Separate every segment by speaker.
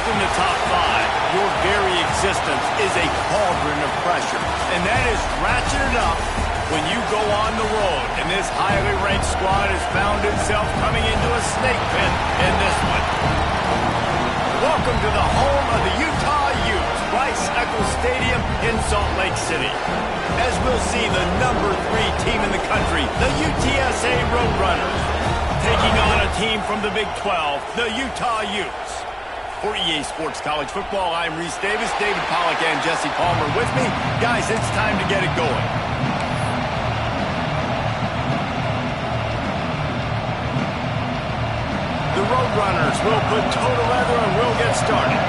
Speaker 1: in the top five, your very existence is a cauldron of pressure. And that is ratcheted up when you go on the road. And this highly ranked squad has found itself coming into a snake pit in this one. Welcome to the home of the Utah Utes, Rice-Eccles Stadium in Salt Lake City. As we'll see the number 3 team in the country, the UTSA Roadrunners, taking on a team from the Big 12, the Utah Utes. For EA Sports College Football, I'm Reese Davis, David Pollack, and Jesse Palmer with me. Guys, it's time to get it going. The Roadrunners will put toe to leather and we'll get started.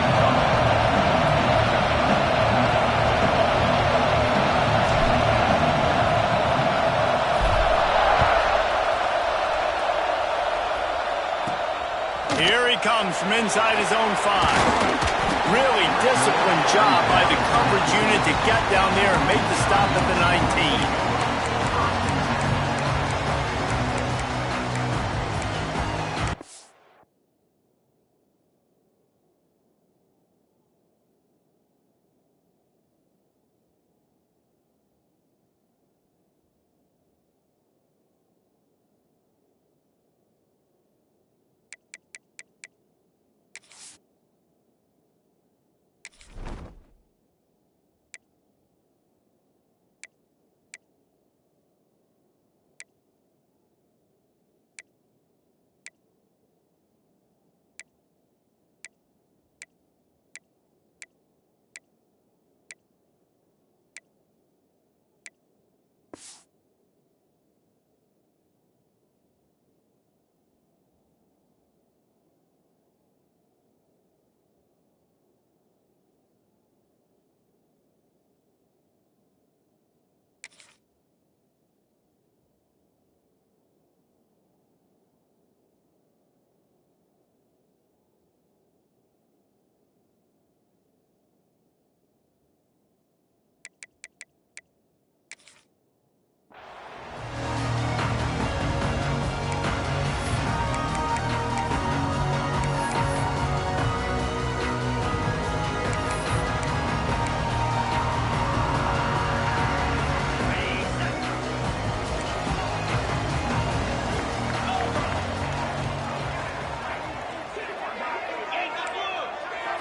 Speaker 1: Here he comes from inside his own 5. Really disciplined job by the coverage unit to get down there and make the stop at the 19.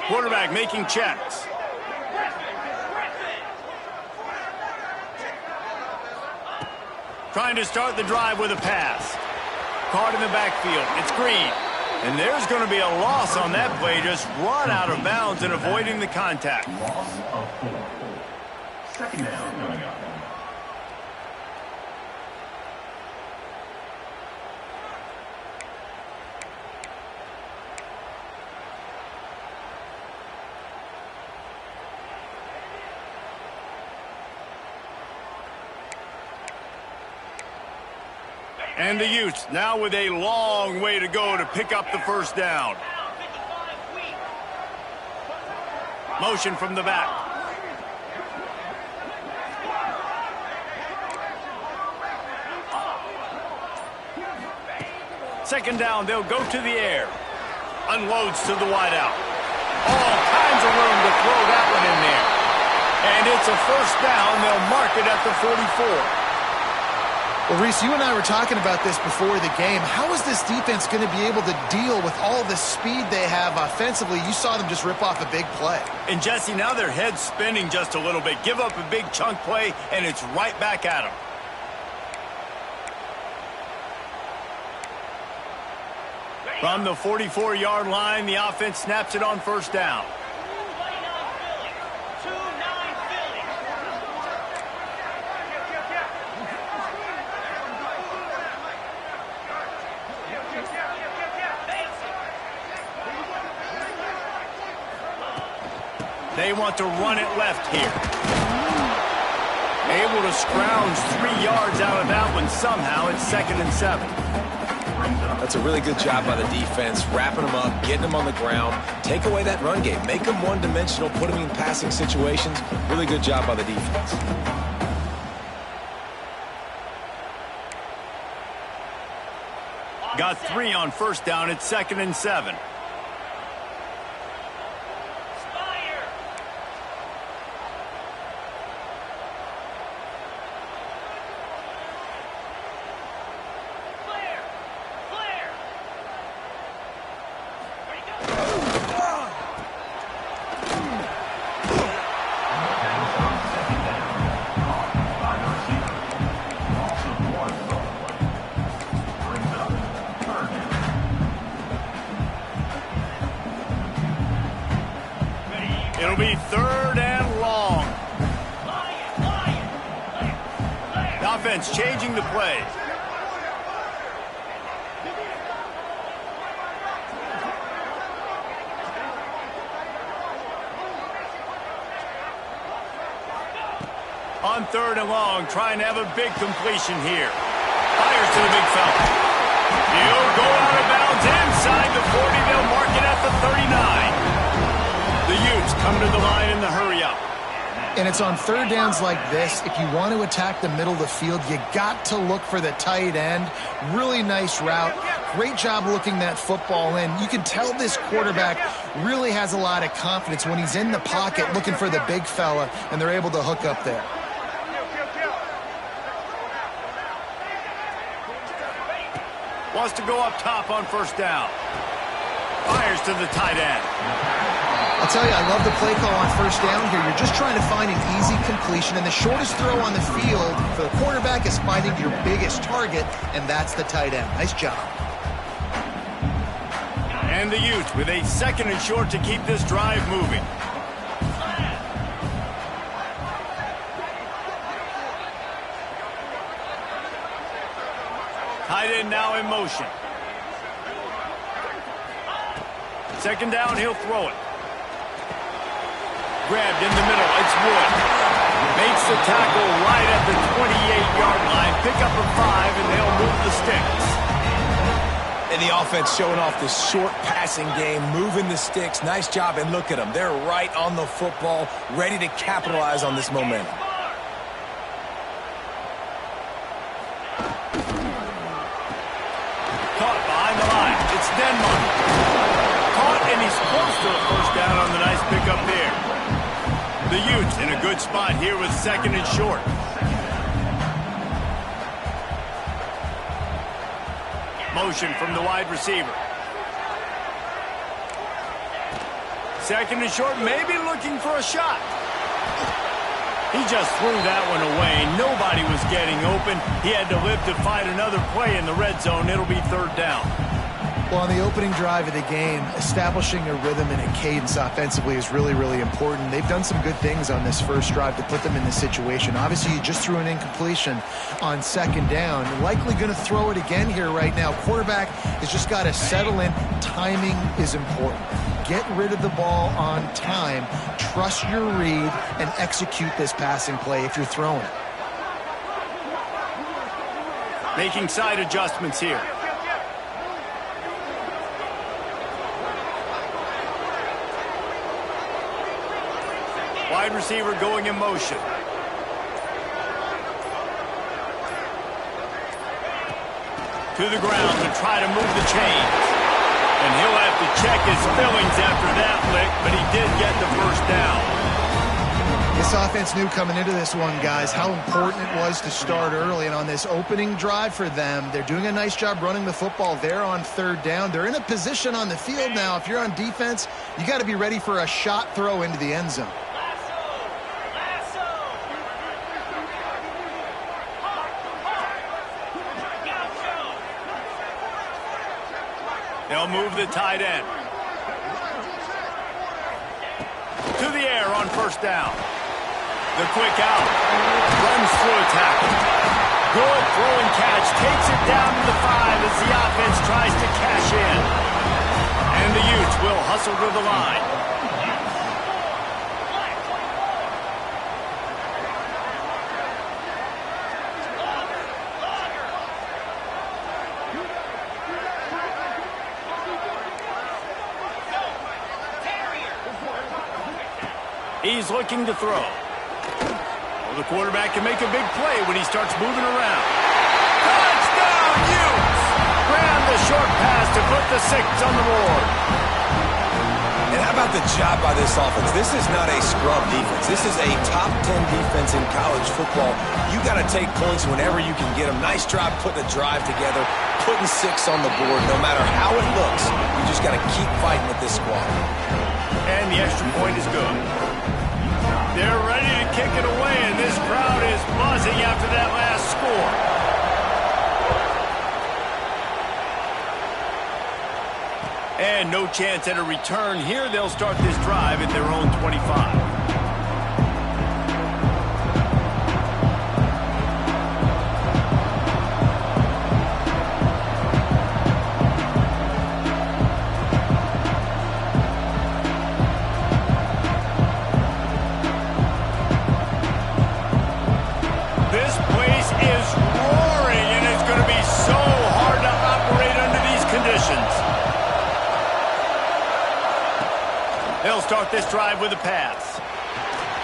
Speaker 1: Quarterback making checks. Trying to start the drive with a pass. Caught in the backfield. It's Green. And there's going to be a loss on that play. Just run out of bounds and avoiding the contact.
Speaker 2: Loss of 4. Second down.
Speaker 1: And the Utes now with a long way to go to pick up the first down. Motion from the back. Second down, they'll go to the air. Unloads to the wideout. All kinds of room to throw that one in there. And it's a first down. They'll mark it at the 44.
Speaker 3: Well, Reese, you and I were talking about this before the game. How is this defense going to be able to deal with all the speed they have offensively? You saw them just rip off a big play.
Speaker 1: And, Jesse, now their head's spinning just a little bit. Give up a big chunk play, and it's right back at them. From the 44-yard line, the offense snaps it on first down. They want to run it left here. Able to scrounge 3 yards out of that one somehow. It's 2nd and 7.
Speaker 4: That's a really good job by the defense, wrapping them up, getting them on the ground. Take away that run game. Make them one-dimensional, put them in passing situations. Really good job by the defense.
Speaker 1: Got 3 on first down. It's 2nd and 7. It'll be 3rd and long. The offense changing the play. On 3rd and long, trying to have a big completion here. Fires to the big fella. He'll go out of bounds inside the 40. They'll mark it at the 39. The Utes come to the line in the hurry-up.
Speaker 3: And it's on 3rd downs like this. If you want to attack the middle of the field, you got to look for the tight end. Really nice route. Great job looking that football in. You can tell this quarterback really has a lot of confidence when he's in the pocket looking for the big fella, and they're able to hook up there.
Speaker 1: Wants to go up top on 1st down. Fires to the tight end.
Speaker 3: I'll tell you, I love the play call on 1st down here. You're just trying to find an easy completion, and the shortest throw on the field for the quarterback is finding your biggest target, and that's the tight end. Nice job.
Speaker 1: And the Utes with a 2nd and short to keep this drive moving. Tight end now in motion. 2nd down, he'll throw it. Grabbed in the middle, it's Wood. Makes the tackle right at the 28-yard line. Pick up a 5, and they'll move the sticks.
Speaker 4: And the offense showing off the short passing game, moving the sticks. Nice job, and look at them. They're right on the football, ready to capitalize on this momentum.
Speaker 1: Caught behind the line. It's Denmark. Caught, and he's close to a 1st down on the nice pickup there. The Utes in a good spot here with 2nd and short. Motion from the wide receiver. 2nd and short, maybe looking for a shot. He just threw that one away. Nobody was getting open. He had to live to find another play in the red zone. It'll be 3rd down.
Speaker 3: Well, on the opening drive of the game, establishing a rhythm and a cadence offensively is really, really important. They've done some good things on this first drive to put them in this situation. Obviously, you just threw an incompletion on 2nd down. Likely going to throw it again here right now. Quarterback has just got to settle in. Timing is important. Get rid of the ball on time. Trust your read and execute this passing play if you're throwing it.
Speaker 1: Making side adjustments here. Wide receiver going in motion. To the ground to try to move the chains. And he'll have to check his fillings after that lick, but he did get the 1st down.
Speaker 3: This offense knew coming into this one, guys, how important it was to start early. And on this opening drive for them, they're doing a nice job running the football there on 3rd down. They're in a position on the field now. If you're on defense, you got to be ready for a shot throw into the end zone.
Speaker 1: They'll move the tight end. To the air on 1st down. The quick out. Runs through a tackle. Good throw and catch. Takes it down to the 5 as the offense tries to cash in. And the Utes will hustle to the line. He's looking to throw. Well, the quarterback can make a big play when he starts moving around. Touchdown, Utes! Ran the short pass to put the 6 on the board.
Speaker 4: And how about the job by this offense? This is not a scrub defense. This is a top 10 defense in college football. You got to take points whenever you can get them. Nice job putting a drive together, putting 6 on the board. No matter how it looks, you just got to keep fighting with this squad.
Speaker 1: And the extra point is good. They're ready to kick it away, and this crowd is buzzing after that last score. And no chance at a return here. They'll start this drive at their own 25. They'll start this drive with a pass.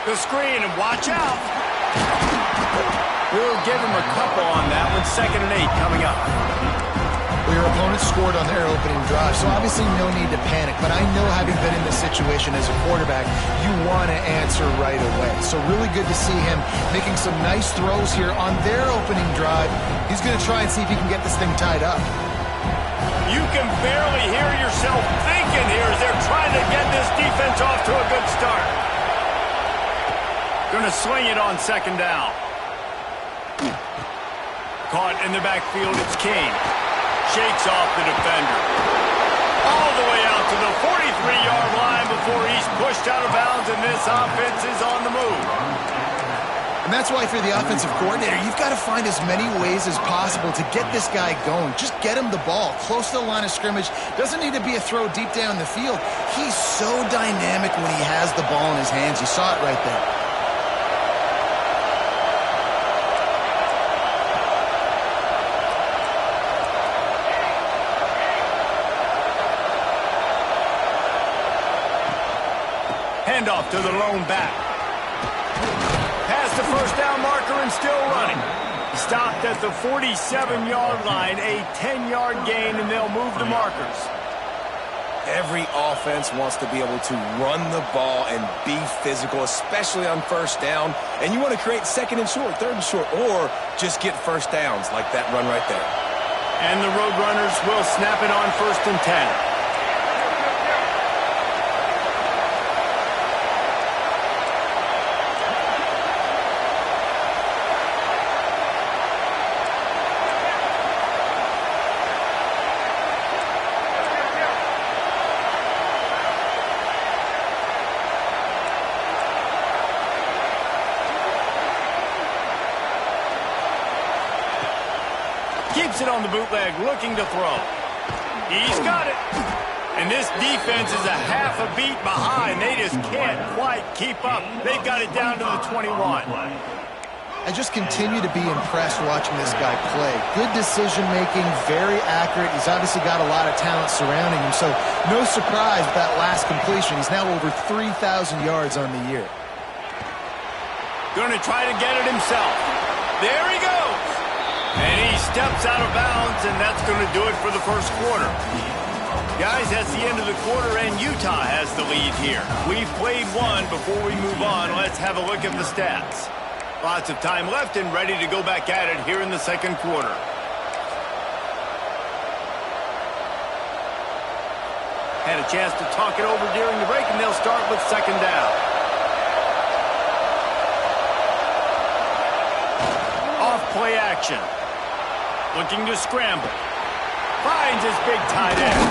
Speaker 1: The screen, and watch out. We'll give him a couple on that one. 2nd and 8 coming up.
Speaker 3: Well, your opponent scored on their opening drive, so obviously no need to panic. But I know, having been in this situation as a quarterback, you want to answer right away. So really good to see him making some nice throws here on their opening drive. He's going to try and see if he can get this thing tied up.
Speaker 1: You can barely hear yourself thinking here as they're trying to get this defense off to a good start. Going to swing it on 2nd down. Caught in the backfield, it's King. Shakes off the defender. All the way out to the 43-yard line before he's pushed out of bounds, and this offense is on the move.
Speaker 3: And that's why, if you're the offensive coordinator, you've got to find as many ways as possible to get this guy going. Just get him the ball close to the line of scrimmage. Doesn't need to be a throw deep down the field. He's so dynamic when he has the ball in his hands. You saw it right there.
Speaker 1: Handoff to the lone back. Past the 1st down marker and still running. Stopped at the 47-yard line, a 10-yard gain, and they'll move the markers.
Speaker 4: Every offense wants to be able to run the ball and be physical, especially on 1st down. And you want to create 2nd and short, 3rd and short, or just get 1st downs like that run right there.
Speaker 1: And the Roadrunners will snap it on 1st and 10. Keeps it on the bootleg, looking to throw. He's got it. And this defense is a half a beat behind. They just can't quite keep up. They've got it down to the 21.
Speaker 3: I just continue to be impressed watching this guy play. Good decision-making, very accurate. He's obviously got a lot of talent surrounding him, so no surprise with that last completion. He's now over 3,000 yards on the year.
Speaker 1: Going to try to get it himself. There he goes. And he steps out of bounds, and that's going to do it for the 1st quarter. Guys, that's the end of the quarter, and Utah has the lead here. We've played one. Before we move on, let's have a look at the stats. Lots of time left and ready to go back at it here in the 2nd quarter. Had a chance to talk it over during the break, and they'll start with 2nd down. Off play action. Looking to scramble. Finds his big tight end.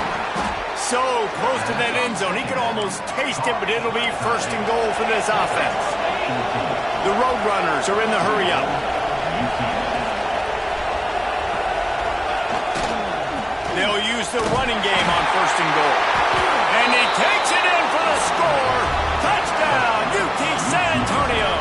Speaker 1: So close to that end zone. He could almost taste it, but it'll be 1st and goal for this offense. The Roadrunners are in the hurry-up. They'll use the running game on 1st and goal. And he takes it in for the score. Touchdown, UT San Antonio.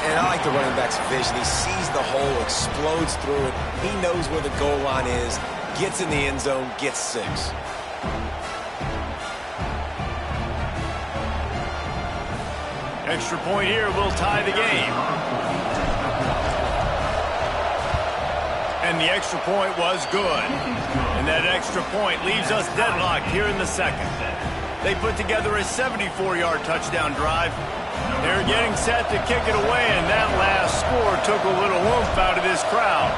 Speaker 4: And I like the running back's vision. He sees the hole, explodes through it. He knows where the goal line is, gets in the end zone, gets 6.
Speaker 1: Extra point here will tie the game. And the extra point was good. And that extra point leaves us deadlocked here in the 2nd. They put together a 74-yard touchdown drive. They're getting set to kick it away, and that last score took a little oomph out of this crowd.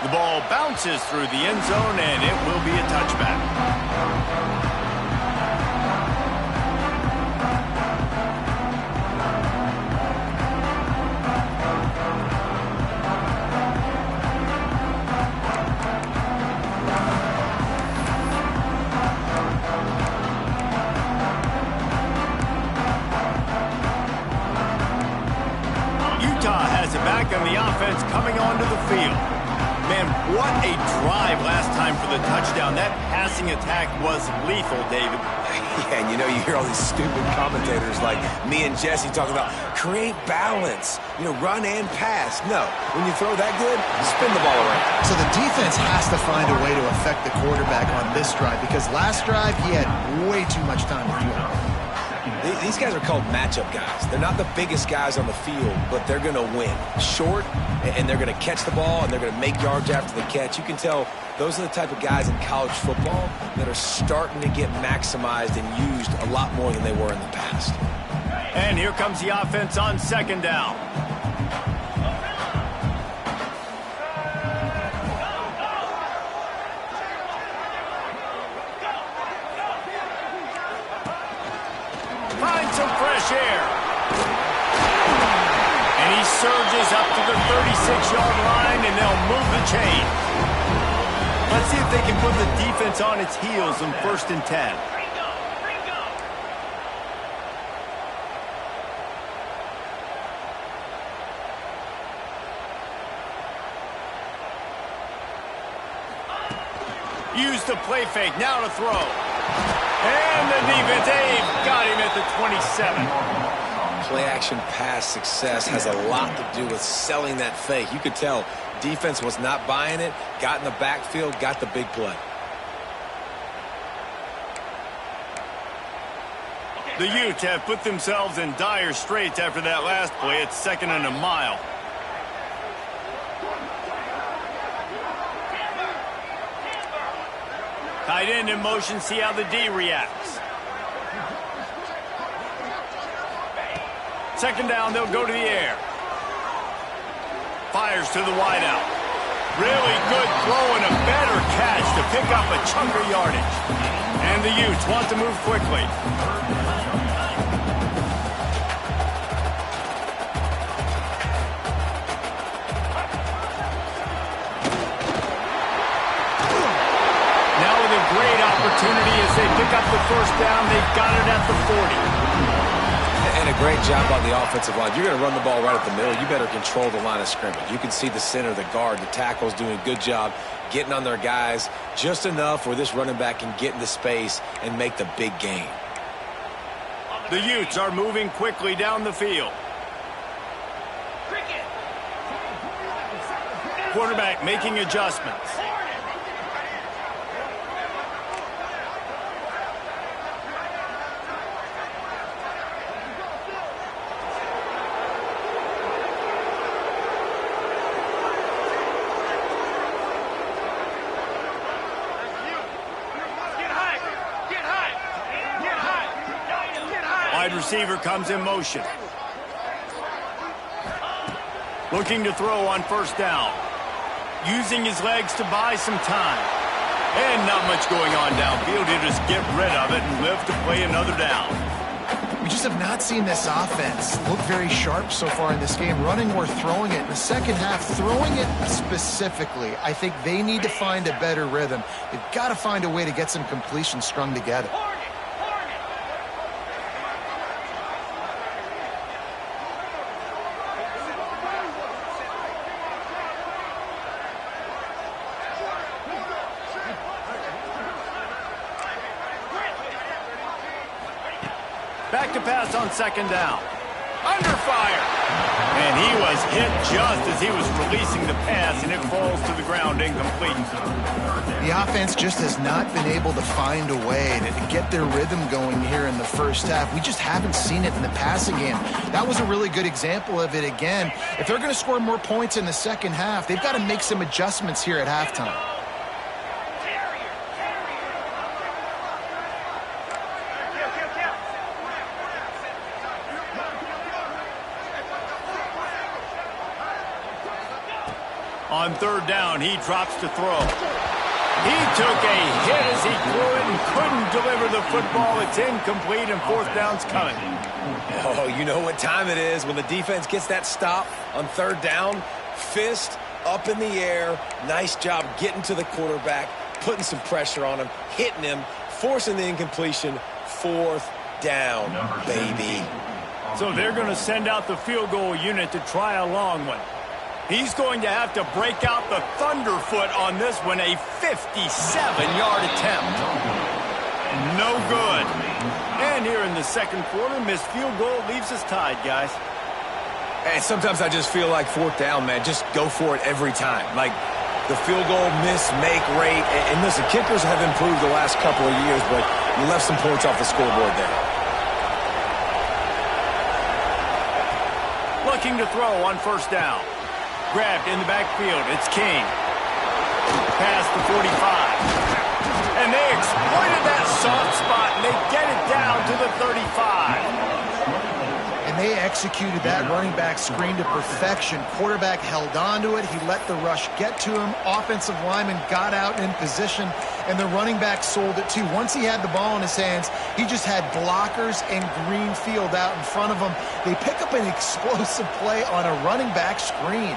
Speaker 1: The ball bounces through the end zone, and it will be a touchback. What a drive last time for the touchdown. That passing attack was lethal, David.
Speaker 4: Yeah, and you know, you hear all these stupid commentators like me and Jesse talking about create balance, you know, run and pass. No, when you throw that good, spin the ball around.
Speaker 3: So the defense has to find a way to affect the quarterback on this drive because last drive he had way too much time to do it.
Speaker 4: These guys are called matchup guys. They're not the biggest guys on the field, but they're going to win. Short, and they're going to catch the ball, and they're going to make yards after the catch. You can tell those are the type of guys in college football that are starting to get maximized and used a lot more than they were in the past.
Speaker 1: And here comes the offense on second down. Find some fresh air. And he surges up to the 36-yard line, and they'll move the chain. Let's see if they can put the defense on its heels in 1st and 10. Use the play fake, now to throw. And the defense, Abe got him at the 27.
Speaker 4: Play-action pass success has a lot to do with selling that fake. You could tell defense was not buying it, got in the backfield, got the big play.
Speaker 1: The Utes have put themselves in dire straits after that last play. It's 2nd and a mile. Tight end in motion, see how the D reacts. 2nd down, they'll go to the air. Fires to the wideout. Really good throw and a better catch to pick up a chunk of yardage. And the Utes want to move quickly. Great opportunity as they pick up the 1st down. They've got it at the 40.
Speaker 4: And a great job on the offensive line. You're going to run the ball right at the middle. You better control the line of scrimmage. You can see the center, the guard, the tackles doing a good job getting on their guys just enough where this running back can get into space and make the big gain.
Speaker 1: The Utes are moving quickly down the field. Quarterback making adjustments. Wide receiver comes in motion. Looking to throw on 1st down. Using his legs to buy some time. And not much going on downfield. He'll just get rid of it and live to play another down.
Speaker 3: We just have not seen this offense look very sharp so far in this game, running or throwing it. In the second half, throwing it specifically, I think they need to find a better rhythm. They've got to find a way to get some completions strung together.
Speaker 1: Back to pass on 2nd down. Under fire. And he was hit just as he was releasing the pass, and it falls to the ground incomplete.
Speaker 3: The offense just has not been able to find a way to get their rhythm going here in the 1st half. We just haven't seen it in the passing game. That was a really good example of it again. If they're going to score more points in the 2nd half, they've got to make some adjustments here at halftime.
Speaker 1: On 3rd down, he drops to throw. He took a hit as he threw it and couldn't deliver the football. It's incomplete, and 4th down's coming.
Speaker 4: Oh, you know what time it is when the defense gets that stop on 3rd down. Fist up in the air. Nice job getting to the quarterback, putting some pressure on him, hitting him, forcing the incompletion. 4th down, baby.
Speaker 1: So they're going to send out the field goal unit to try a long one. He's going to have to break out the thunderfoot on this one, a 57-yard attempt. No good. And here in the second quarter, missed field goal leaves us tied, guys.
Speaker 4: And sometimes I just feel like fourth down, man. Just go for it every time. Like the field goal miss-make rate. And listen, kickers have improved the last couple of years, but you left some points off the scoreboard there.
Speaker 1: Looking to throw on first down. Grabbed in the backfield. It's King. Past the 45. And they exploited that soft spot, and they get it down to the 35.
Speaker 3: And they executed that running back screen to perfection. Quarterback held on to it. He let the rush get to him. Offensive lineman got out in position, and the running back sold it too. Once he had the ball in his hands, he just had blockers and green field out in front of him. They pick up an explosive play on a running back screen.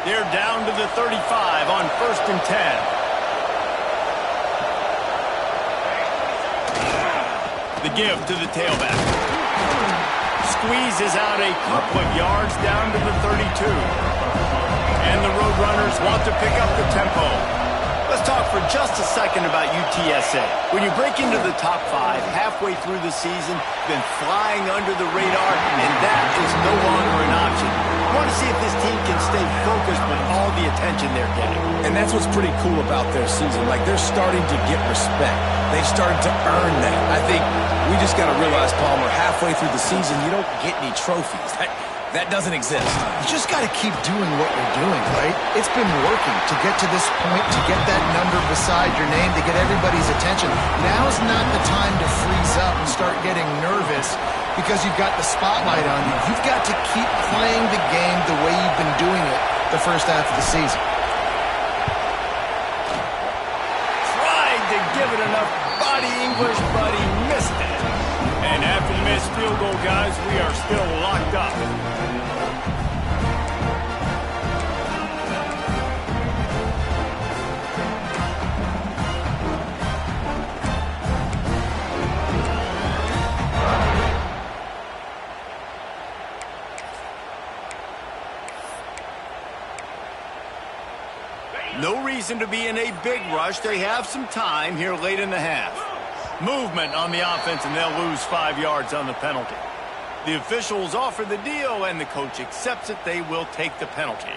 Speaker 1: They're down to the 35 on 1st and 10. The give to the tailback. Squeezes out a couple of yards down to the 32. And the Roadrunners want to pick up the tempo. Let's talk for just a second about UTSA. When you break into the top 5 halfway through the season, then flying under the radar, and that is no longer an option. I want to see if this team can stay focused with all the attention they're getting.
Speaker 4: And that's what's pretty cool about their season. Like, they're starting to get respect. They've started to earn that. I think we just got to realize, Palmer, halfway through the season, you don't get any trophies. That doesn't exist.
Speaker 3: You just got to keep doing what you're doing, right? It's been working to get to this point, to get that number beside your name, to get everybody's attention. Now's not the time to freeze up and start getting nervous because you've got the spotlight on you. You've got to keep playing the game the way you've been doing it the first half of the season.
Speaker 1: Tried to give it enough body English, but he missed it. And after the missed field goal, guys, we are still locked up. No reason to be in a big rush. They have some time here late in the half. Movement on the offense, and they'll lose 5 yards on the penalty. The officials offer the deal, and the coach accepts it. They will take the penalty.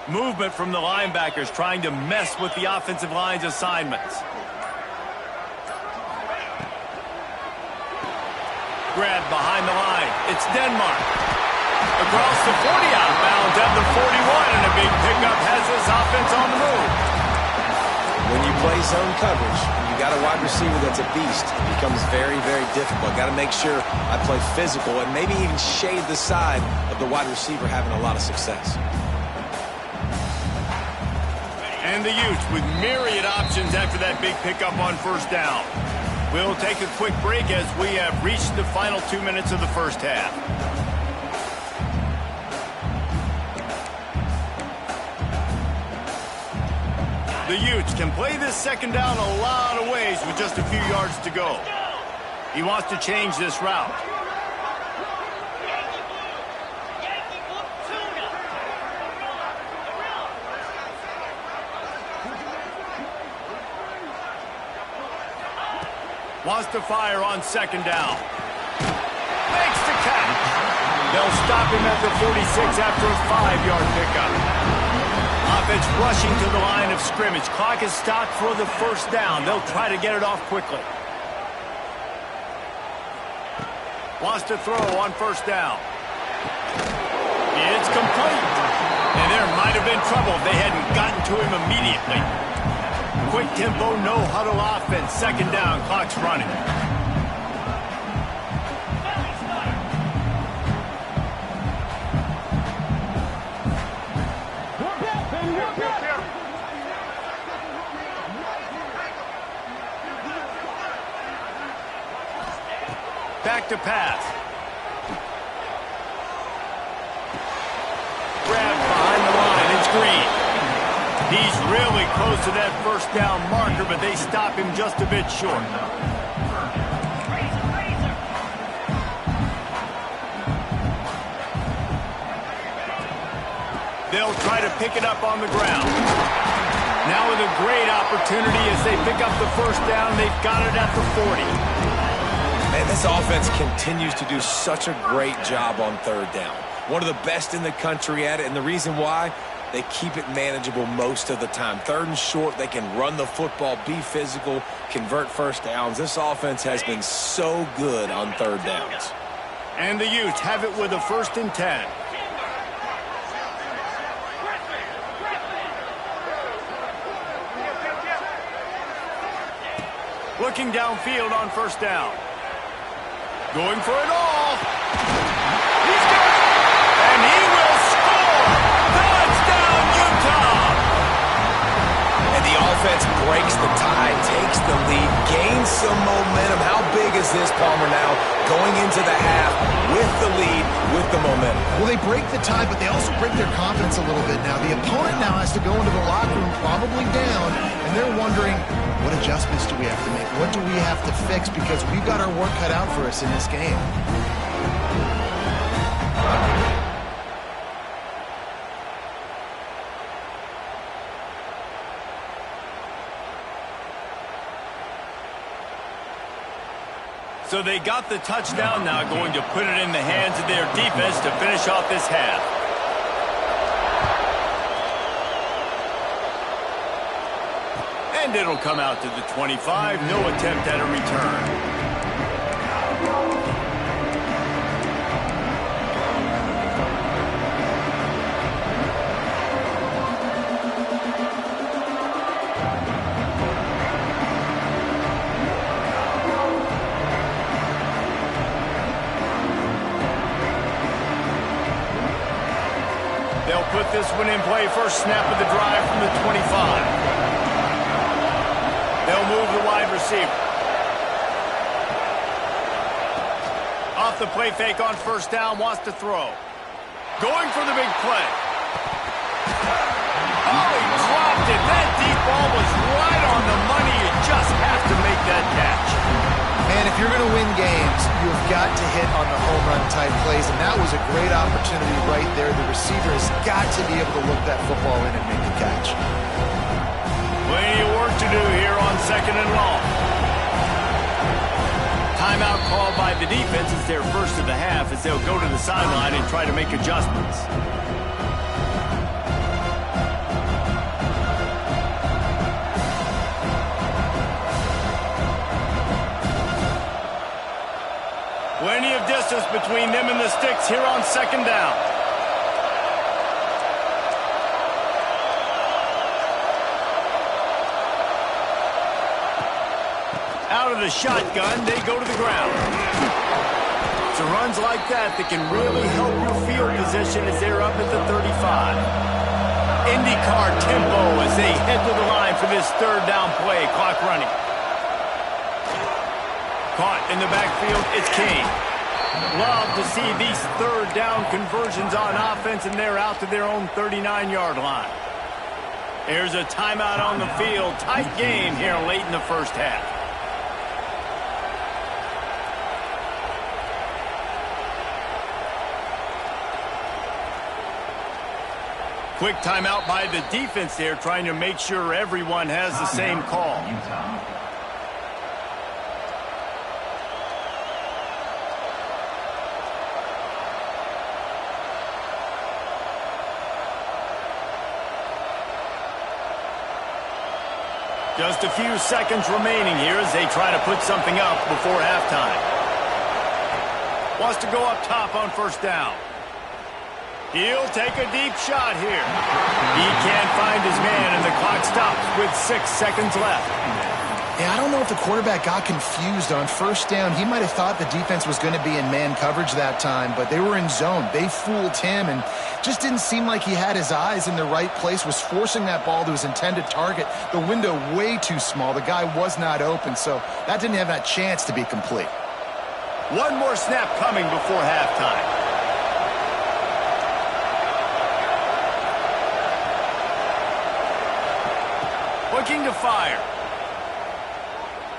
Speaker 1: Movement from the linebackers trying to mess with the offensive line's assignments. Grabbed behind the line. It's Denmark. Across the 40 out of bounds at the 41, and a big pickup has this offense on the move.
Speaker 4: When you play zone coverage, you got a wide receiver that's a beast. It becomes very, very difficult. Got to make sure I play physical and maybe even shade the side of the wide receiver having a lot of success.
Speaker 1: And the Utes with myriad options after that big pickup on first down. We'll take a quick break as we have reached the final 2 minutes of the first half. The Utes can play this second down a lot of ways with just a few yards to go. He wants to change this route. Wants to fire on second down. Makes the catch. They'll stop him at the 46 after a 5-yard pickup. Offense rushing to the line of scrimmage. Clock is stopped for the first down. They'll try to get it off quickly. Wants to throw on first down. It's complete. And there might have been trouble if they hadn't gotten to him immediately. Quick tempo, no huddle offense. Second down, clock's running. Back to pass. He's really close to that first down marker, but they stop him just a bit short. They'll try to pick it up on the ground. Now with a great opportunity as they pick up the first down. They've got it at the 40.
Speaker 4: Man, this offense continues to do such a great job on third down. One of the best in the country at it, and the reason why, they keep it manageable most of the time. Third and short, they can run the football, be physical, convert first downs. This offense has been so good on third downs.
Speaker 1: And the Utes have it with a 1st and 10. Looking downfield on first down. Going for it all. He's got it. And he will score. Touchdown, Utah.
Speaker 4: And the offense breaks the tie, takes the lead, gains some momentum. How big is this, Palmer, now? Going into the half with the lead, with the momentum.
Speaker 3: Well, they break the tie, but they also break their confidence a little bit now. The opponent now has to go into the locker room probably down, and they're wondering, what adjustments do we have to make? What do we have to fix? Because we've got our work cut out for us in this game.
Speaker 1: So they got the touchdown, now going to put it in the hands of their defense to finish off this half. And it'll come out to the 25. No attempt at a return. They'll put this one in play. First snap of the drive from the 25. They'll move the wide receiver. Off the play fake on first down, wants to throw. Going for the big play. Oh, he dropped it. That deep ball was right on the money. You just have to make that catch.
Speaker 3: And if you're going to win games, you've got to hit on the home run type plays, and that was a great opportunity right there. The receiver has got to be able to look that football in and make the catch.
Speaker 1: Plenty of work to do here on 2nd and long. Timeout called by the defense is their first of the half as they'll go to the sideline and try to make adjustments. Plenty of distance between them and the sticks here on 2nd down. Out of the shotgun, they go to the ground. So runs like that can really help your field position as they're up at the 35. IndyCar tempo as they head to the line for this 3rd down play. Clock running. Caught in the backfield, it's Kane. Love to see these 3rd down conversions on offense, and they're out to their own 39-yard line. There's a timeout on the field. Tight game here late in the first half. Quick timeout by the defense there, trying to make sure everyone has the same call. Just a few seconds remaining here as they try to put something up before halftime. Wants to go up top on first down. He'll take a deep shot here. He can't find his man, and the clock stops with 6 seconds left.
Speaker 3: Yeah, I don't know if the quarterback got confused on first down. He might have thought the defense was going to be in man coverage that time, but they were in zone. They fooled him and just didn't seem like he had his eyes in the right place, was forcing that ball to his intended target. The window way too small. The guy was not open, so that didn't have that chance to be complete.
Speaker 1: One more snap coming before halftime. looking to fire.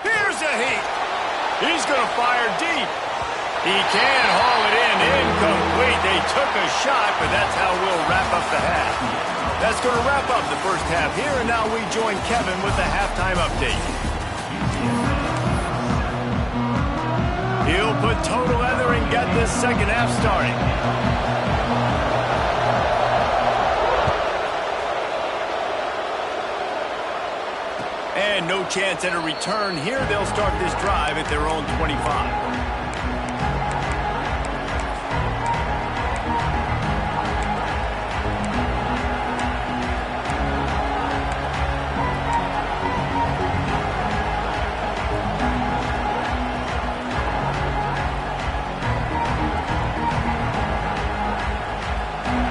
Speaker 1: Here's a heat. He's going to fire deep. He can haul it in. Incomplete. They took a shot, but that's how we'll wrap up the half. That's going to wrap up the first half here, and now we join Kevin with the halftime update. He'll put total leather and get this second half starting. And no chance at a return here. They'll start this drive at their own 25.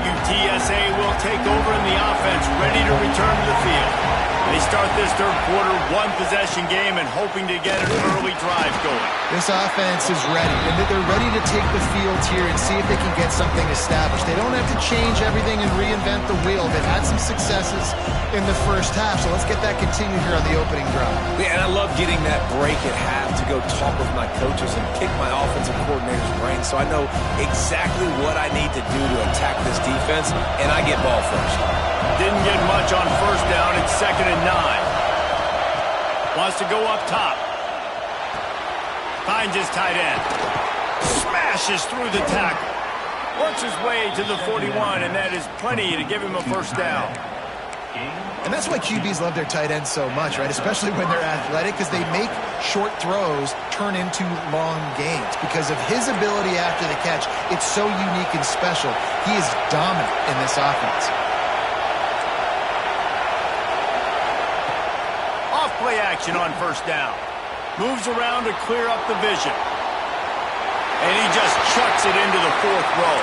Speaker 1: UTSA will take over in the offense, ready to return to the field. They start this third quarter one-possession game and hoping to get an early drive going.
Speaker 3: This offense is ready, and they're ready to take the field here and see if they can get something established. They don't have to change everything and reinvent the wheel. They've had some successes in the first half, so let's get that continued here on the opening drive.
Speaker 4: Yeah, and I love getting that break at half to go talk with my coaches and pick my offensive coordinator's brain so I know exactly what I need to do to attack this defense, and I get ball first.
Speaker 1: Didn't get much on first down. It's 2nd and 9. Wants to go up top. Finds his tight end. Smashes through the tackle. Works his way to the 41, and that is plenty to give him a first down.
Speaker 3: And that's why QBs love their tight ends so much, right? Especially when they're athletic, because they make short throws turn into long gains. Because of his ability after the catch, it's so unique and special. He is dominant in this offense.
Speaker 1: Play action on first down. Moves around to clear up the vision. And he just chucks it into the 4th row.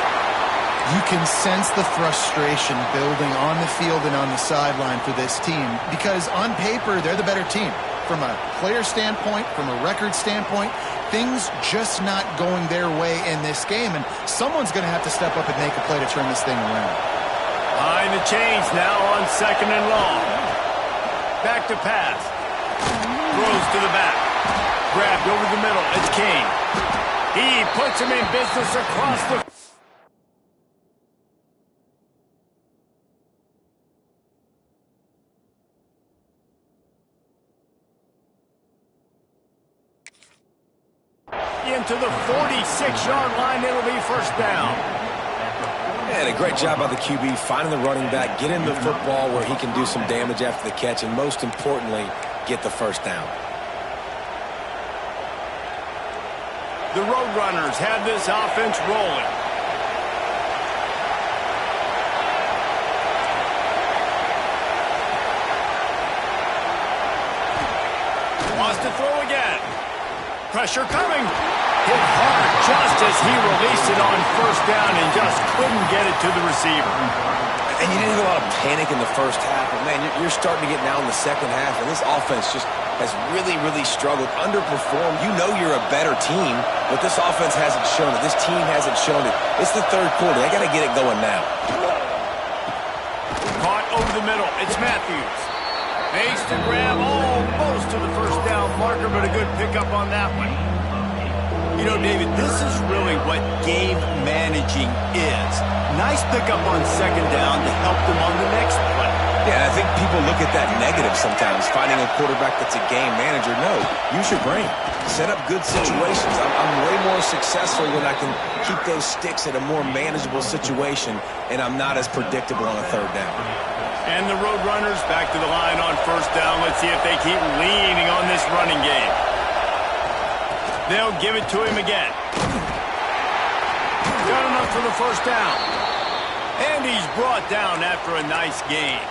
Speaker 3: You can sense the frustration building on the field and on the sideline for this team because on paper, they're the better team. From a player standpoint, from a record standpoint, things just not going their way in this game. And someone's going to have to step up and make a play to turn this thing around.
Speaker 1: Behind the chains now on 2nd and long. Back to pass. Throws to the back. Grabbed over the middle. It's Kane. He puts him in business across the... into the 46-yard line. It'll be first down.
Speaker 4: And a great job by the QB finding the running back, getting the football where he can do some damage after the catch, and most importantly, get the first down.
Speaker 1: The Roadrunners have this offense rolling. Wants to throw again. Pressure coming. Hit hard just as he released it on first down and just couldn't get it to the receiver.
Speaker 4: And you didn't have a lot of panic in the first half, but man, you're starting to get now in the second half, and this offense just has really, really struggled, underperformed. You know you're a better team, but this offense hasn't shown it. This team hasn't shown it. It's the third quarter. They got to get it going now.
Speaker 1: Caught over the middle. It's Matthews. Makes the grab almost to the first down marker, but a good pickup on that one. You know, David, this is really what game managing is. Nice pickup on second down to help them on the next play.
Speaker 4: Yeah, I think people look at that negative sometimes, finding a quarterback that's a game manager. No, use your brain. Set up good situations. I'm way more successful when I can keep those sticks at a more manageable situation, and I'm not as predictable on a third down.
Speaker 1: And the Roadrunners back to the line on first down. Let's see if they keep leaning on this running game. They'll give it to him again. Got enough for the first down. And he's brought down after a nice gain.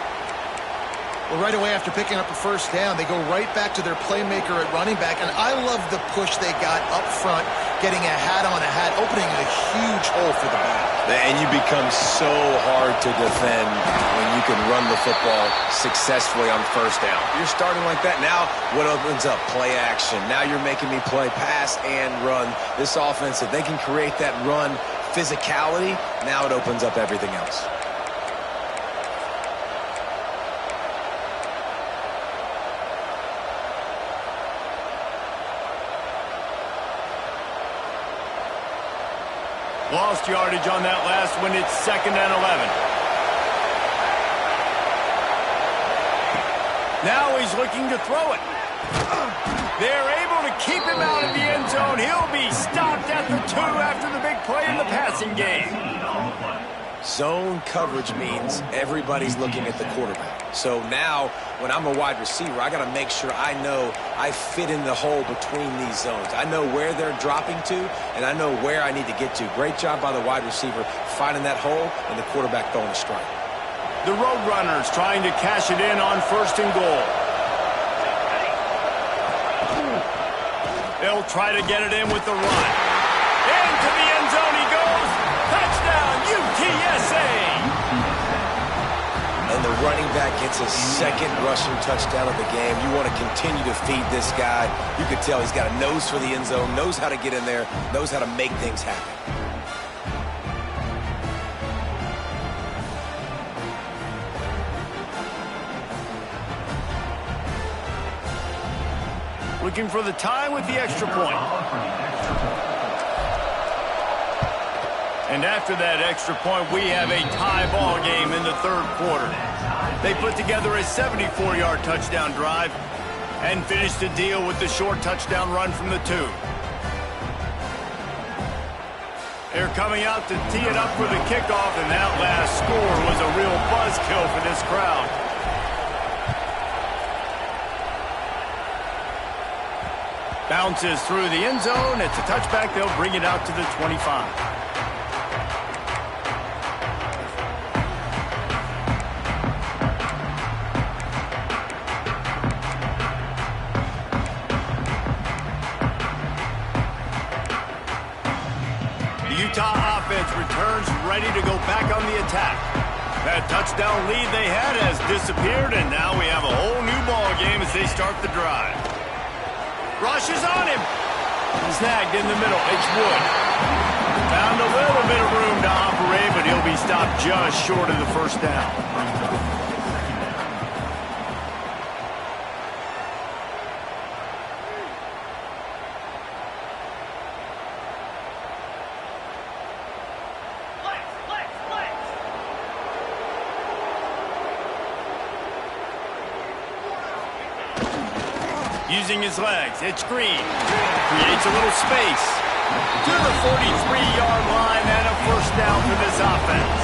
Speaker 3: Well, right away after picking up a first down, they go right back to their playmaker at running back. And I love the push they got up front, getting a hat on a hat, opening a huge hole for the back.
Speaker 4: And you become so hard to defend when you can run the football successfully on first down. You're starting like that. Now what opens up? Play action. Now you're making me play pass and run. This offense, if they can create that run physicality, now it opens up everything else.
Speaker 1: Lost yardage on that last one. It's 2nd and 11. Now he's looking to throw it. They're able to keep him out of the end zone. He'll be stopped at the 2 after the big play in the passing game.
Speaker 4: Zone coverage means everybody's looking at the quarterback. So now, when I'm a wide receiver, I got to make sure I know I fit in the hole between these zones. I know where they're dropping to, and I know where I need to get to. Great job by the wide receiver finding that hole, and the quarterback throwing a strike.
Speaker 1: The Roadrunners trying to cash it in on 1st and goal. They'll try to get it in with the run. Into the end zone he goes. Touchdown, UTSA!
Speaker 4: And the running back gets his 2nd rushing touchdown of the game. You want to continue to feed this guy. You can tell he's got a nose for the end zone, knows how to get in there, knows how to make things happen.
Speaker 1: Looking for the tie with the extra point. And after that extra point, we have a tie ball game in the 3rd quarter. They put together a 74-yard touchdown drive and finished the deal with the short touchdown run from the 2. They're coming out to tee it up for the kickoff, and that last score was a real buzzkill for this crowd. Bounces through the end zone. It's a touchback. They'll bring it out to the 25. The Utah offense returns ready to go back on the attack. That touchdown lead they had has disappeared, and now we have a whole new ball game as they start the drive. Rushes on him. Snagged in the middle. It's Wood. Found a little bit of room to operate, but he'll be stopped just short of the 1st down. Using his legs, it's Green. Creates a little space. To the 43-yard line and a 1st down for this offense.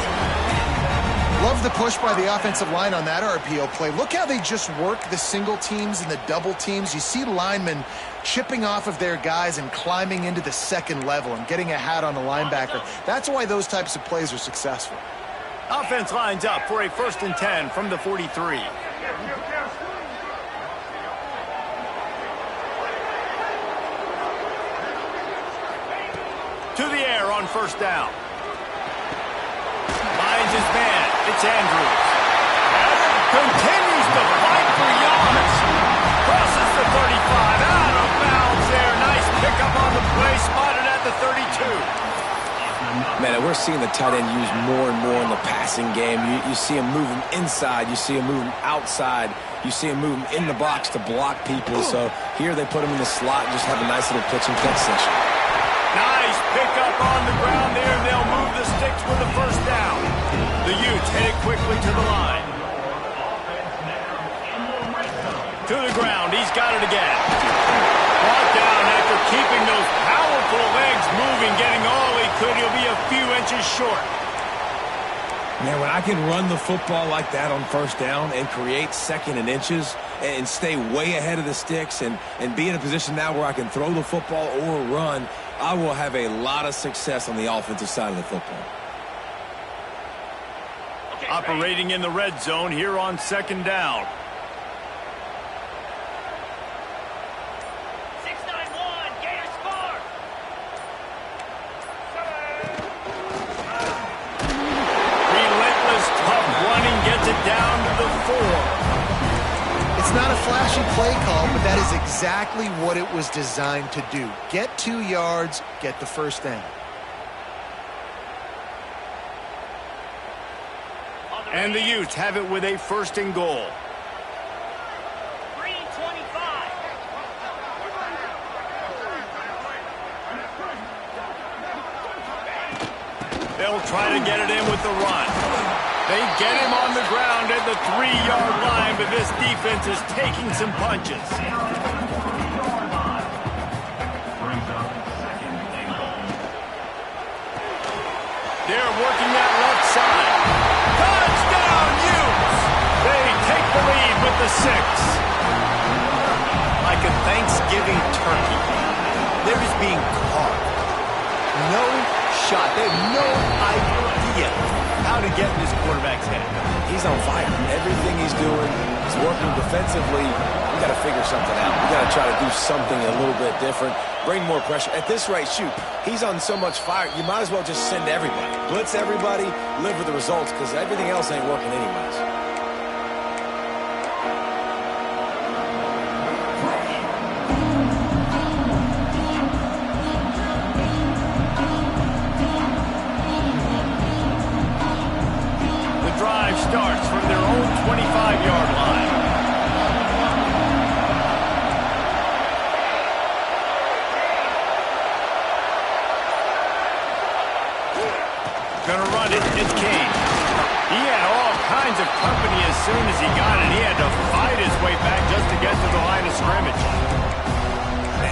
Speaker 3: Love the push by the offensive line on that RPO play. Look how they just work the single teams and the double teams. You see linemen chipping off of their guys and climbing into the 2nd level and getting a hat on the linebacker. That's why those types of plays are successful.
Speaker 1: Offense lines up for a 1st and 10 from the 43. To the air on 1st down. Finds his man. It's Andrews. And continues to fight for yards. Crosses the 35. Out of bounds there. Nice pickup on the play. Spotted at the 32.
Speaker 4: Man, we're seeing the tight end used more and more in the passing game. You see him moving inside. You see him moving outside. You see him moving in the box to block people. So here they put him in the slot and just have a nice little pitch and catch session.
Speaker 1: Nice pickup on the ground there. They'll move the sticks with the 1st down. The Utes headed quickly to the line. To the ground. He's got it again. Brought down after keeping those powerful legs moving, getting all he could. He'll be a few inches short.
Speaker 4: Man, when I can run the football like that on 1st down and create 2nd and inches and stay way ahead of the sticks and be in a position now where I can throw the football or run, I will have a lot of success on the offensive side of the football.
Speaker 1: Operating in the red zone here on 2nd down.
Speaker 5: 691, Gators score!
Speaker 1: Relentless, tough running gets it down to the 4.
Speaker 3: It's not a flashy play call, but that is exactly what it was designed to do. Get 2 yards, get the 1st down.
Speaker 1: And the Utes have it with a 1st and goal.
Speaker 5: 325.
Speaker 1: They'll try to get it in with the run. They get him on the ground at the 3-yard line, but this defense is taking some punches. They're working that left side. Touchdown, Utes! They take the lead with the 6. Like a Thanksgiving turkey, they're just being carved. No shot. They have no idea how to get in this quarterback's head.
Speaker 4: He's on fire. Everything he's doing is working defensively. We got to figure something out. We got to try to do something a little bit different. Bring more pressure. At this rate, shoot, he's on so much fire, you might as well just send everybody. Blitz everybody, live with the results, because everything else ain't working anyways.
Speaker 1: The drive starts from their own 25-yard line. Gonna run it. It's Kane. He had all kinds of company as soon as he got it. He had to fight his way back just to get to the line of scrimmage.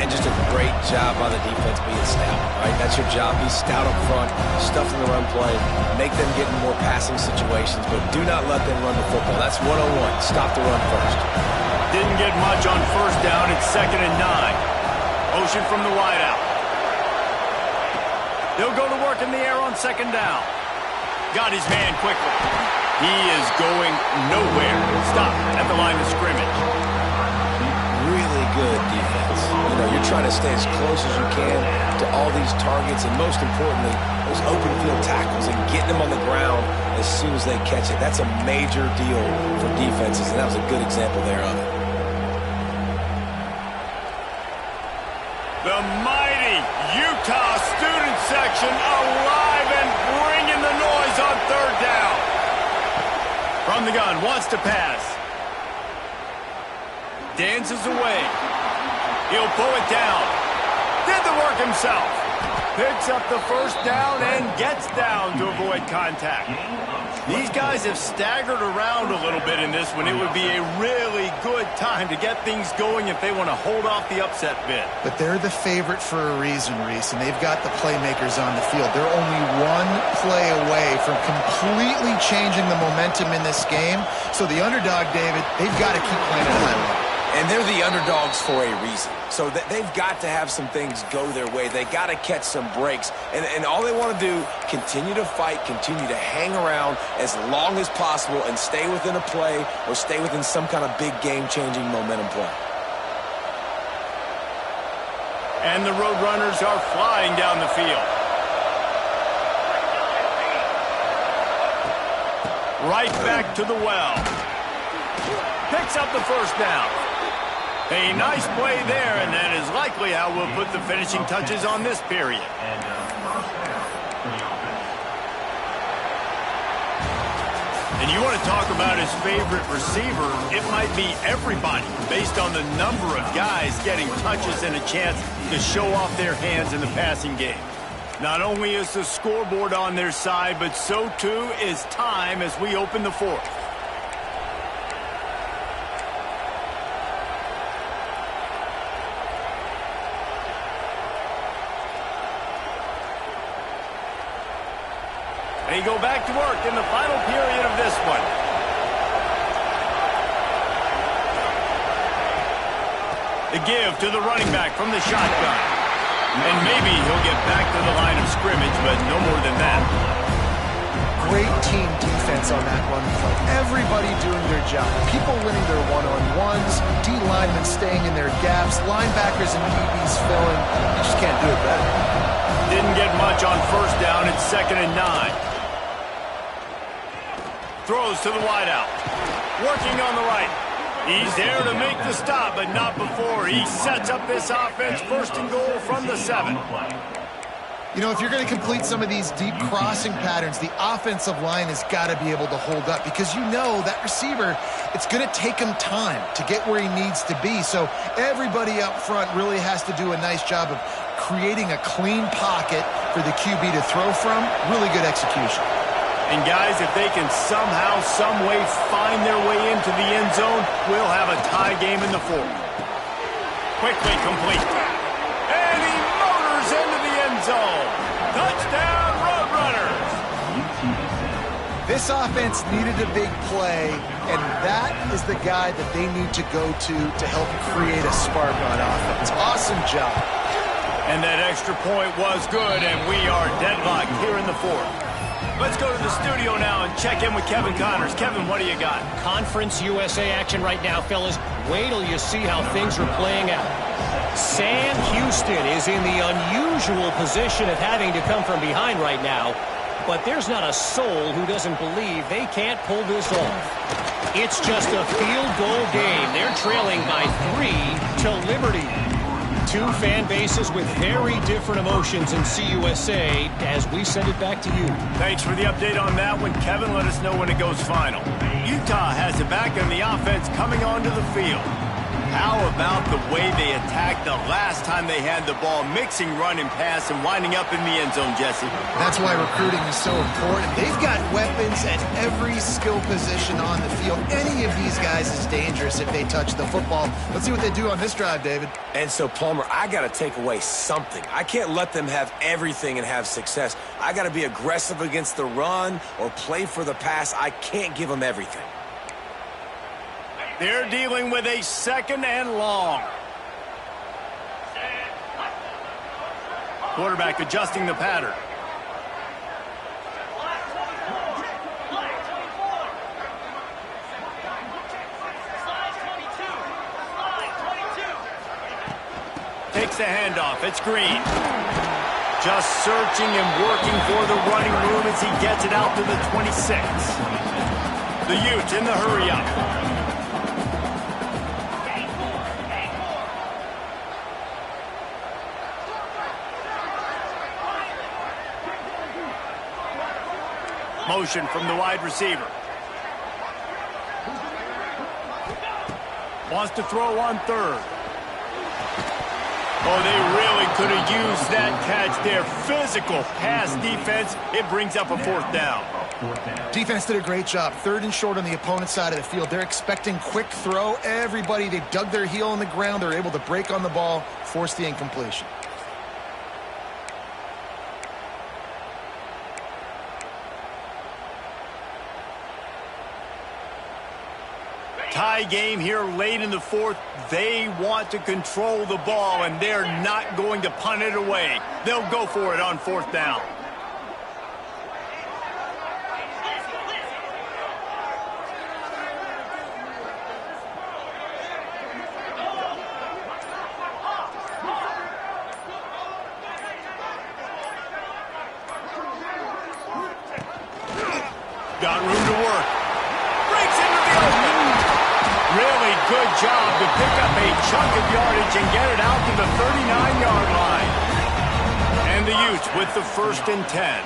Speaker 4: And just a great job by the defense being stout, right? That's your job. Be stout up front, stuff in the run play, make them get in more passing situations, but do not let them run the football. That's 101. Stop the run first.
Speaker 1: Didn't get much on first down. It's 2nd and 9. Motion from the wideout. They'll go to work in the air on 2nd down. Got his man quickly. He is going nowhere. Stop at the line of scrimmage.
Speaker 4: Really good defense. You know, you're trying to stay as close as you can to all these targets, and most importantly, those open field tackles and getting them on the ground as soon as they catch it. That's a major deal for defenses, and that was a good example there of it.
Speaker 1: The mighty Utah student section alive and bringing the noise on 3rd down. From the gun, wants to pass. Dances away. He'll pull it down. Did the work himself. Picks up the first down and gets down to avoid contact. These guys have staggered around a little bit in this one. It would be a really good time to get things going if they want to hold off the upset bid.
Speaker 3: But they're the favorite for a reason, Reese, and they've got the playmakers on the field. They're only one play away from completely changing the momentum in this game. So the underdog, David, they've got to keep playing at a high level.
Speaker 4: And they're the underdogs for a reason. So they've got to have some things go their way. They got to catch some breaks. And all they want to do, continue to fight, continue to hang around as long as possible and stay within a play or stay within some kind of big game-changing momentum play.
Speaker 1: And the Roadrunners are flying down the field. Right back to the well. Picks up the first down. A nice play there, and that is likely how we'll put the finishing touches on this period. And you want to talk about his favorite receiver, it might be everybody, based on the number of guys getting touches and a chance to show off their hands in the passing game. Not only is the scoreboard on their side, but so too is time as we open the 4th. They go back to work in the final period of this one. The give to the running back from the shotgun. And maybe he'll get back to the line of scrimmage, but no more than that.
Speaker 3: Great team defense on that run play. Everybody doing their job. People winning their one-on-ones, D-linemen staying in their gaps, linebackers and DBs filling. You just can't do it better.
Speaker 1: Didn't get much on first down. It's 2nd and 9. Throws to the wideout. Working on the right. He's there to make the stop, but not before. He sets up this offense 1st and goal from the 7.
Speaker 3: You know, if you're going to complete some of these deep crossing patterns, the offensive line has got to be able to hold up because you know that receiver, it's going to take him time to get where he needs to be. So everybody up front really has to do a nice job of creating a clean pocket for the QB to throw from. Really good execution.
Speaker 1: And guys, if they can somehow, some way find their way into the end zone, we'll have a tie game in the fourth. Quickly complete. And he motors into the end zone. Touchdown, Roadrunners.
Speaker 3: This offense needed a big play, and that is the guy that they need to go to help create a spark on offense. Awesome job.
Speaker 1: And that extra point was good, and we are deadlocked here in the fourth. Let's go to the studio now and check in with Kevin Connors. Kevin, what do you got?
Speaker 6: Conference USA action right now, fellas. Wait till you see how things are playing out. Sam Houston is in the unusual position of having to come from behind right now, but there's not a soul who doesn't believe they can't pull this off. It's just a field goal game. They're trailing by 3 to Liberty. Two fan bases with very different emotions in CUSA as we send it back to you.
Speaker 1: Thanks for the update on that one, Kevin. Let us know when it goes final. Utah has it back on the offense coming onto the field. How about the way they attacked the last time they had the ball, mixing run and pass and winding up in the end zone, Jesse?
Speaker 3: That's why recruiting is so important. They've got weapons at every skill position on the field. Any of these guys is dangerous if they touch the football. Let's see what they do on this drive, David.
Speaker 4: And so, Palmer, I got to take away something. I can't let them have everything and have success. I got to be aggressive against the run or play for the pass. I can't give them everything.
Speaker 1: They're dealing with a second and long. Quarterback adjusting the pattern. Takes the handoff. It's Green. Just searching and working for the running room as he gets it out to the 26. The Utes in the hurry up. Motion from the wide receiver. Wants to throw on third. Oh, they really could have used that catch there. Physical pass defense. It brings up a fourth down.
Speaker 3: Defense did a great job. Third and short on the opponent's side of the field. They're expecting quick throw. Everybody, they dug their heel in the ground. They're able to break on the ball, force the incompletion.
Speaker 1: Tie game here late in the fourth. They want to control the ball, and they're not going to punt it away. They'll go for it on fourth down. Got room to work. Breaks into the open. Really good job to pick up a chunk of yardage and get it out to the 39-yard line. And the Utes with the 1st and 10.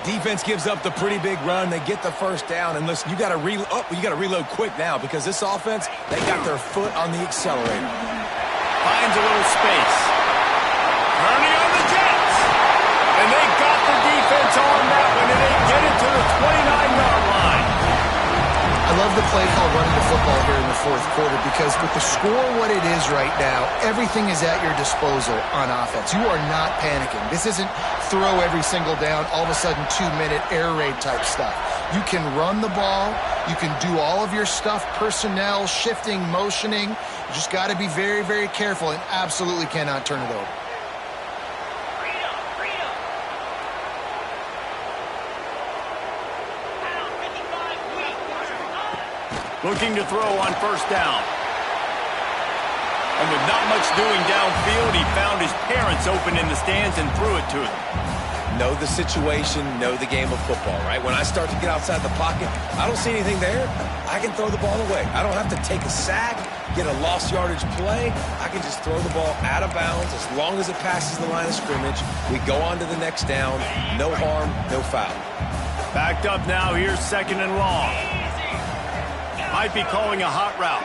Speaker 4: Defense gives up the pretty big run. They get the first down. And listen, you got to reload quick now because this offense, they got their foot on the accelerator.
Speaker 1: Finds a little space. Turning on the Jets. And they got the defense on that one, and they get it to the 29-yard line.
Speaker 3: I love the play call running the football here in the fourth quarter because with the score what it is right now, everything is at your disposal on offense. You are not panicking. This isn't throw every single down, all of a sudden 2-minute air raid type stuff. You can run the ball. You can do all of your stuff, personnel, shifting, motioning. You just got to be very, very careful and absolutely cannot turn it over.
Speaker 1: Looking to throw on first down. And with not much doing downfield, he found his parents open in the stands and threw it to them.
Speaker 4: Know the situation, know the game of football, right? When I start to get outside the pocket, I don't see anything there. I can throw the ball away. I don't have to take a sack, get a lost yardage play. I can just throw the ball out of bounds as long as it passes the line of scrimmage. We go on to the next down. No harm, no foul.
Speaker 1: Backed up now. Here's 2nd and long. Might be calling a hot route.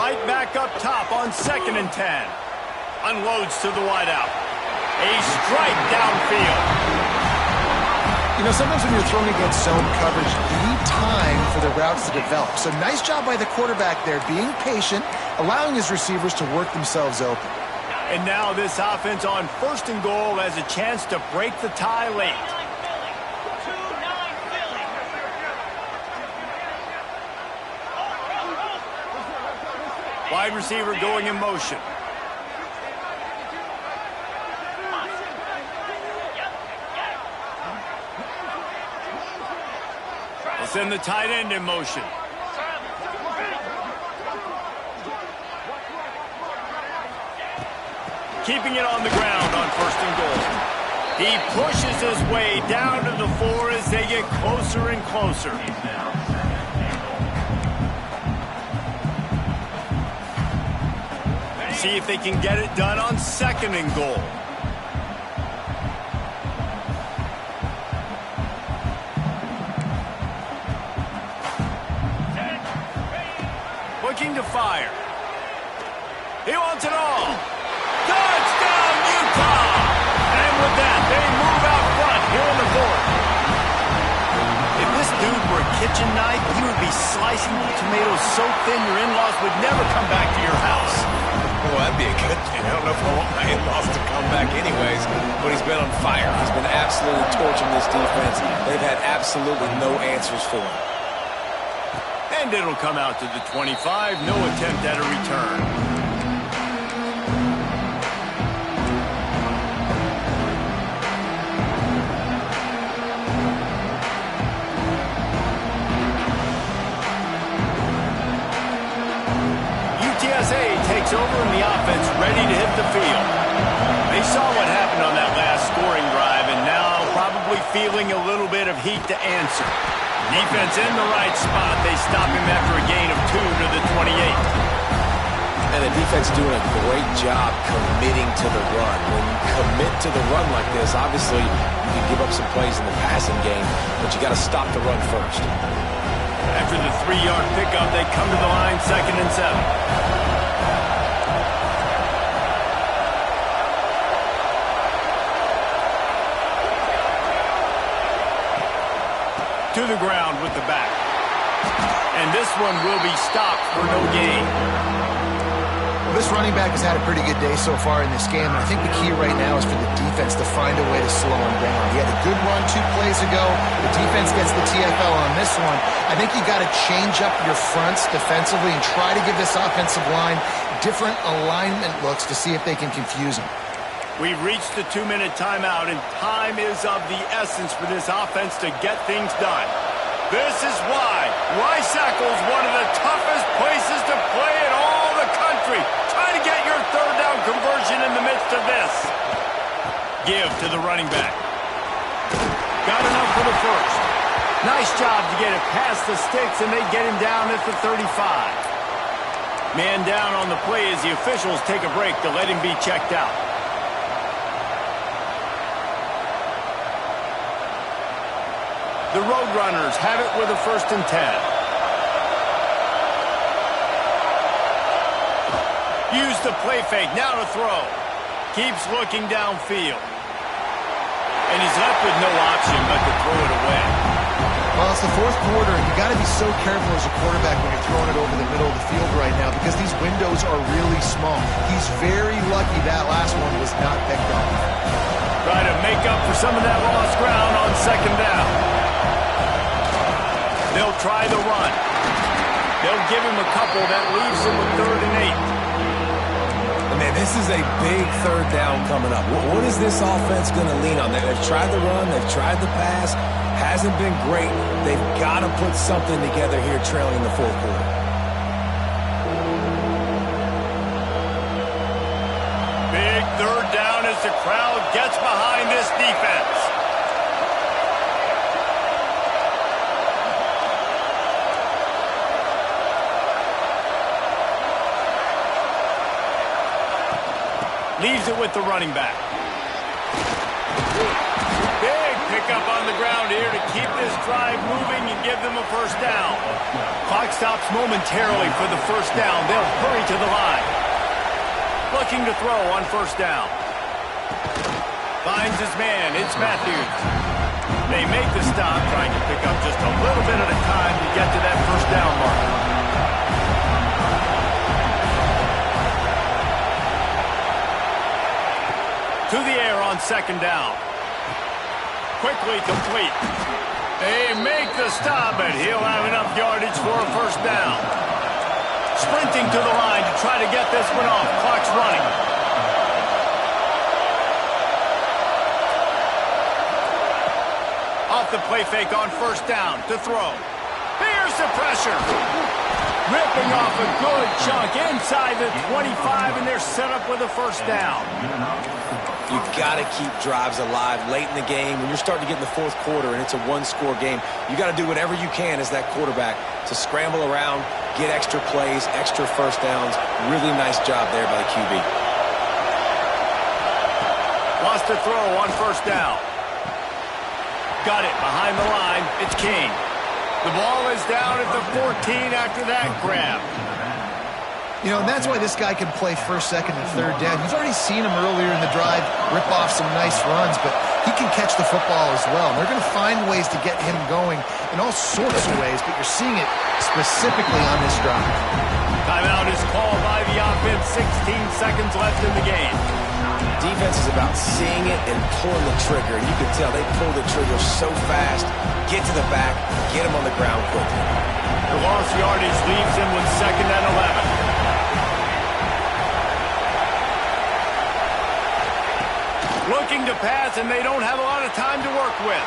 Speaker 1: Right back up top on 2nd and 10. Unloads to the wideout. A strike downfield.
Speaker 3: You know, sometimes when you're throwing against zone coverage, you need time for the routes to develop. So nice job by the quarterback there, being patient, allowing his receivers to work themselves open.
Speaker 1: And now this offense on 1st and goal has a chance to break the tie late. Wide receiver going in motion. We'll send the tight end in motion. Keeping it on the ground on 1st and goal. He pushes his way down to the 4 as they get closer and closer. See if they can get it done on 2nd and goal. Looking to fire. He wants it all. Touchdown, Utah! And with that, they move out front here in the 4th. If this dude were a kitchen knife, he would be slicing the tomatoes so thin your in-laws would never come back to your house.
Speaker 4: Well, that'd be a good thing. I don't know if I want my in-laws to come back anyways, but he's been on fire. He's been absolutely torching this defense. They've had absolutely no answers for him.
Speaker 1: And it'll come out to the 25. No attempt at a return. UTSA takes over in the offense, ready to hit the field. They saw what happened on that last scoring drive, and now probably feeling a little bit of heat to answer. Defense in the right spot. They stop him after a gain of 2 to the 28.
Speaker 4: And the defense doing a great job committing to the run. When you commit to the run like this, obviously you can give up some plays in the passing game, but you got to stop the run first.
Speaker 1: After the 3-yard pickup, they come to the line, 2nd and 7. To the ground with the back. And this one will be stopped for no gain.
Speaker 3: Well, this running back has had a pretty good day so far in this game, and I think the key right now is for the defense to find a way to slow him down. He had a good run 2 plays ago. The defense gets the TFL on this one. I think you got to change up your fronts defensively and try to give this offensive line different alignment looks to see if they can confuse him.
Speaker 1: We've reached the 2-minute timeout, and time is of the essence for this offense to get things done. This is why Rice-Eccles is one of the toughest places to play in all the country. Try to get your 3rd down conversion in the midst of this. Give to the running back. Got enough for the 1st. Nice job to get it past the sticks, and they get him down at the 35. Man down on the play as the officials take a break to let him be checked out. The Roadrunners have it with a 1st and 10. Use the play fake, now to throw. Keeps looking downfield. And he's left with no option but to throw it away.
Speaker 3: Well, it's the 4th quarter, and you got to be so careful as a quarterback when you're throwing it over the middle of the field right now because these windows are really small. He's very lucky that last one was not picked off.
Speaker 1: Try to make up for some of that lost ground on 2nd down. They'll try the run. They'll give him a couple. That leaves him with 3rd and 8.
Speaker 4: Man, this is a big 3rd down coming up. What is this offense going to lean on? They've tried the run. They've tried the pass. Hasn't been great. They've got to put something together here trailing in the 4th quarter.
Speaker 1: Big 3rd down as the crowd gets behind this defense. Leaves it with the running back. Big pickup on the ground here to keep this drive moving and give them a first down. Clock stops momentarily for the first down. They'll hurry to the line. Looking to throw on first down. Finds his man. It's Matthews. They make the stop, trying to pick up just a little bit at a time to get to that first down mark. To the air on second down. Quickly complete. They make the stop, and he'll have enough yardage for a first down. Sprinting to the line to try to get this one off. Clock's running. Off the play fake on first down to throw. Here's the pressure. Ripping off a good chunk inside the 25, and they're set up with a first down.
Speaker 4: You've got to keep drives alive late in the game. When you're starting to get in the fourth quarter and it's a one-score game, you got to do whatever you can as that quarterback to scramble around, get extra plays, extra first downs. Really nice job there by the QB.
Speaker 1: Wants to throw on first down. Got it behind the line. It's Kane. The ball is down at the 14 after that grab.
Speaker 3: You know, and that's why this guy can play first, second, and third down. You've already seen him earlier in the drive rip off some nice runs, but he can catch the football as well. And they're going to find ways to get him going in all sorts of ways, but you're seeing it specifically on this drive.
Speaker 1: Timeout is called by the offense. 16 seconds left in the game.
Speaker 4: Defense is about seeing it and pulling the trigger. And you can tell they pull the trigger so fast, get to the back, get him on the ground quickly.
Speaker 1: The lost yardage leaves him with second and 11. Looking to pass, and they don't have a lot of time to work with.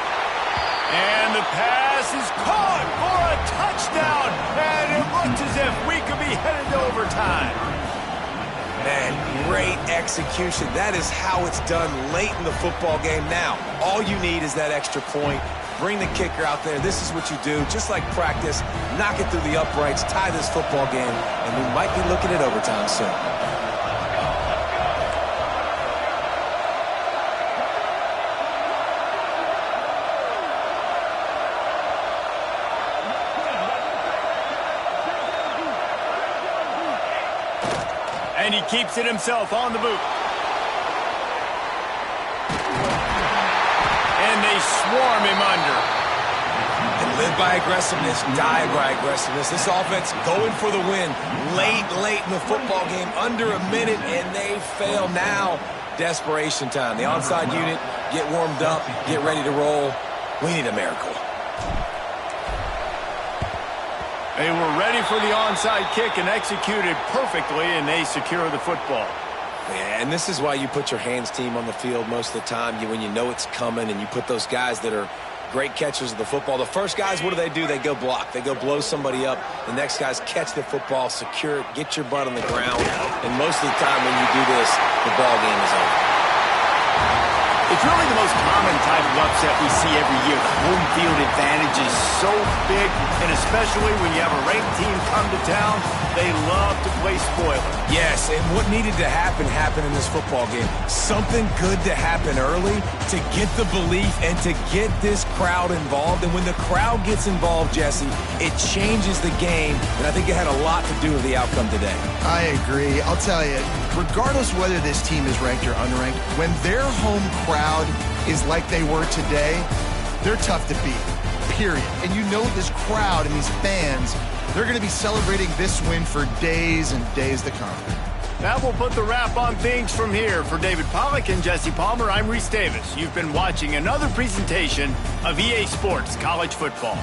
Speaker 1: And the pass is caught for a touchdown. And it looks as if we could be headed to overtime.
Speaker 4: Man, great execution. That is how it's done late in the football game. Now, all you need is that extra point. Bring the kicker out there. This is what you do. Just like practice, knock it through the uprights, tie this football game, and we might be looking at overtime soon.
Speaker 1: And he keeps it himself on the boot. And they swarm him under.
Speaker 4: And live by aggressiveness, die by aggressiveness. This offense going for the win. Late in the football game, under a minute, and they fail now. Desperation time. The onside unit, get warmed up, get ready to roll. We need a miracle.
Speaker 1: They were ready for the onside kick and executed perfectly, and they secure the football.
Speaker 4: Yeah, and this is why you put your hands team on the field most of the time. When you know it's coming, and you put those guys that are great catchers of the football. The first guys, what do? They go block. They go blow somebody up. The next guys catch the football, secure it, get your butt on the ground. And most of the time when you do this, the ball game is over.
Speaker 1: It's really the most common type of upset we see every year. The home field advantage is so big, and especially when you have a ranked team come to town, they love to play spoiler.
Speaker 4: Yes, and what needed to happen happened in this football game. Something good to happen early to get the belief and to get this crowd involved. And when the crowd gets involved, Jesse, it changes the game, and I think it had a lot to do with the outcome today.
Speaker 3: I agree. I'll tell you, regardless whether this team is ranked or unranked, when their home crowd is like they were today, they're tough to beat, period. And you know this crowd and these fans, they're going to be celebrating this win for days and days to come.
Speaker 1: That will put the wrap on things from here. For David Pollack and Jesse Palmer, I'm Reese Davis. You've been watching another presentation of EA Sports College Football.